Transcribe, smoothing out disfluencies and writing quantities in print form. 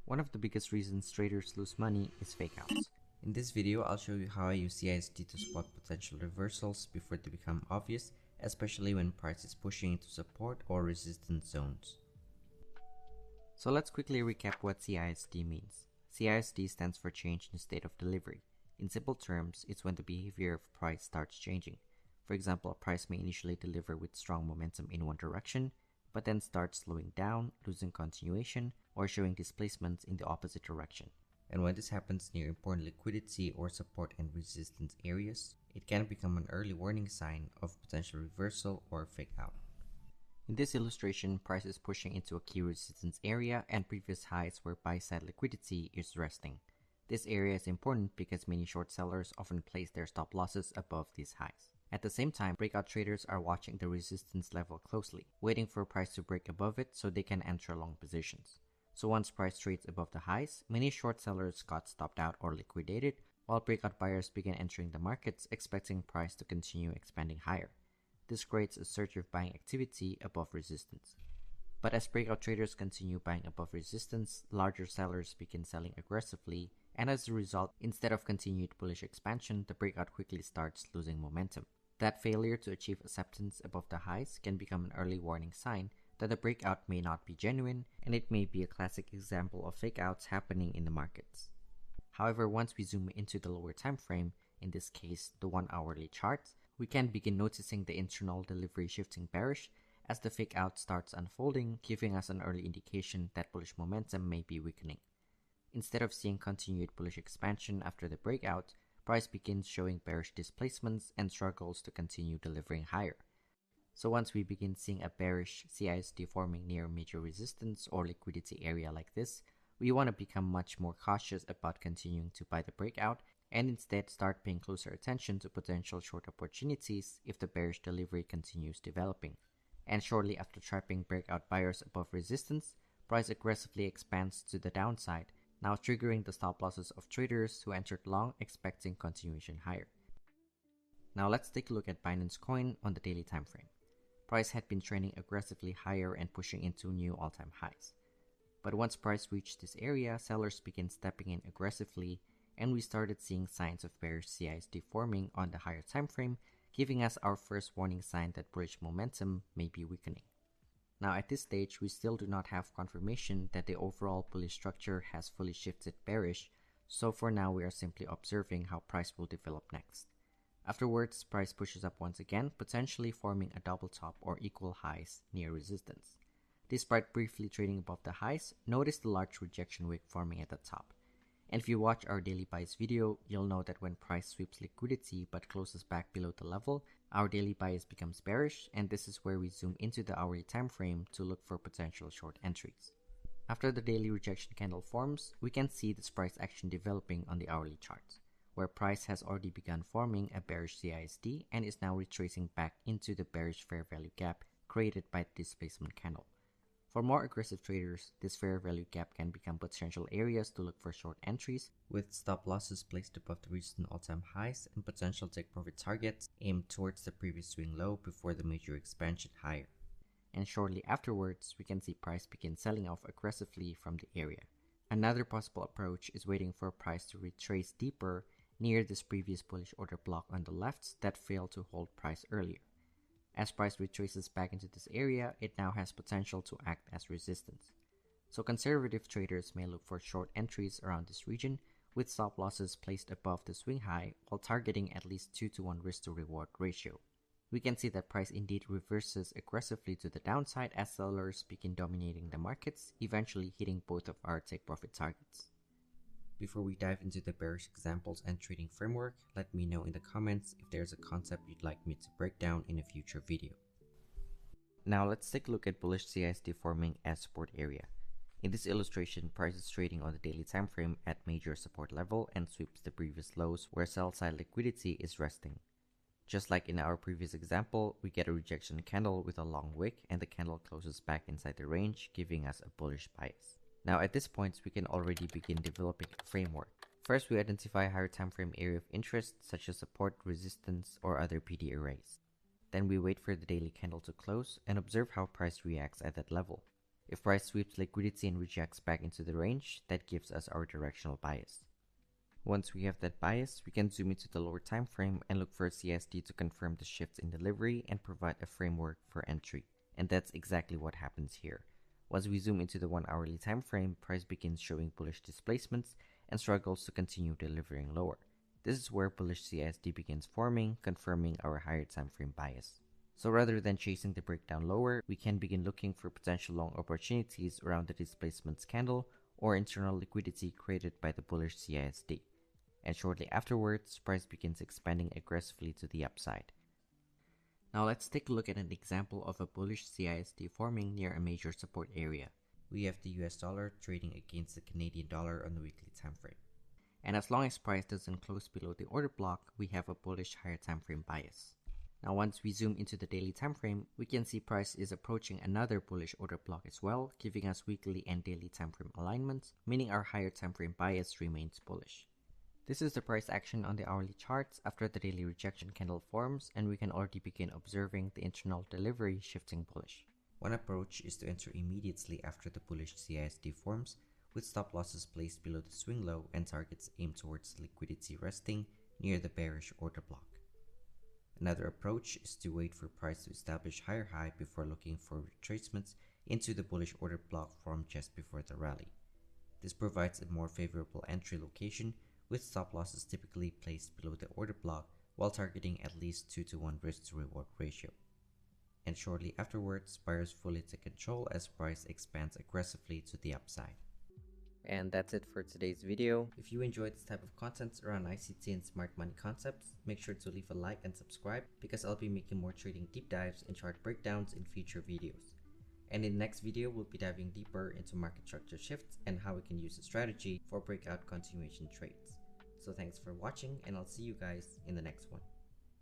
One of the biggest reasons traders lose money is fakeouts. In this video, I'll show you how I use CISD to spot potential reversals before they become obvious, especially when price is pushing into support or resistance zones. So let's quickly recap what CISD means. CISD stands for change in state of delivery. In simple terms, it's when the behavior of price starts changing. For example, a price may initially deliver with strong momentum in one direction, but then starts slowing down, losing continuation, or showing displacements in the opposite direction. And when this happens near important liquidity or support and resistance areas, it can become an early warning sign of potential reversal or fake out. In this illustration, price is pushing into a key resistance area and previous highs where buy-side liquidity is resting. This area is important because many short sellers often place their stop losses above these highs. At the same time, breakout traders are watching the resistance level closely, waiting for price to break above it so they can enter long positions. So once price trades above the highs, many short sellers got stopped out or liquidated, while breakout buyers began entering the markets expecting price to continue expanding higher. This creates a surge of buying activity above resistance. But as breakout traders continue buying above resistance, larger sellers begin selling aggressively, and as a result, instead of continued bullish expansion, the breakout quickly starts losing momentum. That failure to achieve acceptance above the highs can become an early warning sign that the breakout may not be genuine, and it may be a classic example of fakeouts happening in the markets. However, once we zoom into the lower time frame, in this case the 1 hourly chart, we can begin noticing the internal delivery shifting bearish as the fakeout starts unfolding, giving us an early indication that bullish momentum may be weakening. Instead of seeing continued bullish expansion after the breakout, price begins showing bearish displacements and struggles to continue delivering higher. So once we begin seeing a bearish CISD forming near major resistance or liquidity area like this, we want to become much more cautious about continuing to buy the breakout and instead start paying closer attention to potential short opportunities if the bearish delivery continues developing. And shortly after trapping breakout buyers above resistance, price aggressively expands to the downside, now triggering the stop losses of traders who entered long expecting continuation higher. Now let's take a look at Binance Coin on the daily time frame. Price had been trending aggressively higher and pushing into new all-time highs. But once price reached this area, sellers began stepping in aggressively, and we started seeing signs of bearish CISD forming on the higher time frame, giving us our first warning sign that bullish momentum may be weakening. Now at this stage, we still do not have confirmation that the overall bullish structure has fully shifted bearish, so for now we are simply observing how price will develop next. Afterwards, price pushes up once again, potentially forming a double top or equal highs near resistance. Despite briefly trading above the highs, notice the large rejection wick forming at the top. And if you watch our daily bias video, you'll know that when price sweeps liquidity but closes back below the level, our daily bias becomes bearish, and this is where we zoom into the hourly time frame to look for potential short entries. After the daily rejection candle forms, we can see this price action developing on the hourly chart, where price has already begun forming a bearish CISD and is now retracing back into the bearish fair value gap created by the displacement candle. For more aggressive traders, this fair value gap can become potential areas to look for short entries, with stop losses placed above the recent all-time highs and potential take profit targets aimed towards the previous swing low before the major expansion higher. And shortly afterwards, we can see price begin selling off aggressively from the area. Another possible approach is waiting for price to retrace deeper near this previous bullish order block on the left that failed to hold price earlier. As price retraces back into this area, it now has potential to act as resistance. So conservative traders may look for short entries around this region with stop losses placed above the swing high while targeting at least 2-to-1 risk to reward ratio. We can see that price indeed reverses aggressively to the downside as sellers begin dominating the markets, eventually hitting both of our take profit targets. Before we dive into the bearish examples and trading framework, let me know in the comments if there's a concept you'd like me to break down in a future video. Now let's take a look at bullish CISD forming as support area. In this illustration, price is trading on the daily time frame at major support level and sweeps the previous lows where sell side liquidity is resting. Just like in our previous example, we get a rejection candle with a long wick and the candle closes back inside the range, giving us a bullish bias. Now at this point, we can already begin developing a framework. First, we identify a higher time frame area of interest such as support, resistance, or other PD arrays. Then we wait for the daily candle to close and observe how price reacts at that level. If price sweeps liquidity and rejects back into the range, that gives us our directional bias. Once we have that bias, we can zoom into the lower time frame and look for CISD to confirm the shifts in delivery and provide a framework for entry. And that's exactly what happens here. Once we zoom into the 1 hourly time frame, price begins showing bullish displacements and struggles to continue delivering lower. This is where bullish CISD begins forming, confirming our higher time frame bias. So rather than chasing the breakdown lower, we can begin looking for potential long opportunities around the displacements candle or internal liquidity created by the bullish CISD. And shortly afterwards, price begins expanding aggressively to the upside. Now let's take a look at an example of a bullish CISD forming near a major support area. We have the US dollar trading against the Canadian dollar on the weekly time frame. And as long as price doesn't close below the order block, we have a bullish higher time frame bias. Now once we zoom into the daily time frame, we can see price is approaching another bullish order block as well, giving us weekly and daily time frame alignments, meaning our higher time frame bias remains bullish. This is the price action on the hourly charts after the daily rejection candle forms, and we can already begin observing the internal delivery shifting bullish. One approach is to enter immediately after the bullish CISD forms, with stop losses placed below the swing low and targets aimed towards liquidity resting near the bearish order block. Another approach is to wait for price to establish higher high before looking for retracements into the bullish order block formed just before the rally. This provides a more favorable entry location, with stop losses typically placed below the order block while targeting at least 2-to-1 risk to reward ratio. And shortly afterwards, buyers fully take control as price expands aggressively to the upside. And that's it for today's video. If you enjoyed this type of content around ICT and smart money concepts, make sure to leave a like and subscribe because I'll be making more trading deep dives and chart breakdowns in future videos. And in the next video, we'll be diving deeper into market structure shifts and how we can use a strategy for breakout continuation trades. So thanks for watching, and I'll see you guys in the next one.